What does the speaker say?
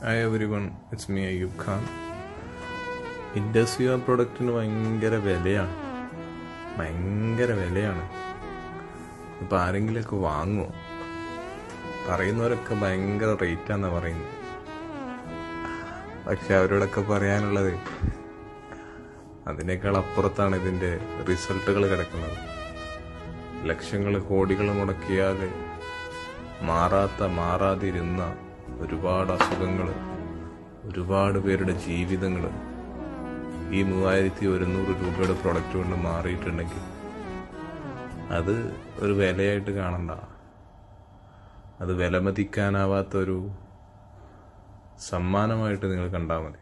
Hi everyone, it's me Ayyub Khan. Industrial പ്രൊഡക്റ്റിന് ഭയങ്കര വിലയാണ്. ഇപ്പം ആരെങ്കിലുമൊക്കെ വാങ്ങുമോ? പറയുന്നവരൊക്കെ ഭയങ്കര റേറ്റാന്നാണ് പറയുന്നത്. പക്ഷെ അവരോടൊക്കെ പറയാനുള്ളത് അതിനേക്കാൾ അപ്പുറത്താണ് ഇതിൻ്റെ റിസൾട്ടുകൾ കിടക്കുന്നത്. ലക്ഷങ്ങൾ കോടികൾ മുടക്കിയാൽ മാറാതിരുന്ന ഒരുപാട് അസുഖങ്ങൾ, ഒരുപാട് പേരുടെ ജീവിതങ്ങൾ ഈ 3100 രൂപയുടെ പ്രൊഡക്റ്റ് കൊണ്ട് മാറിയിട്ടുണ്ടെങ്കിൽ അത് ഒരു വിലയായിട്ട് കാണണ്ട. അത് വിലമതിക്കാനാവാത്തൊരു സമ്മാനമായിട്ട് നിങ്ങൾ കണ്ടാൽ മതി.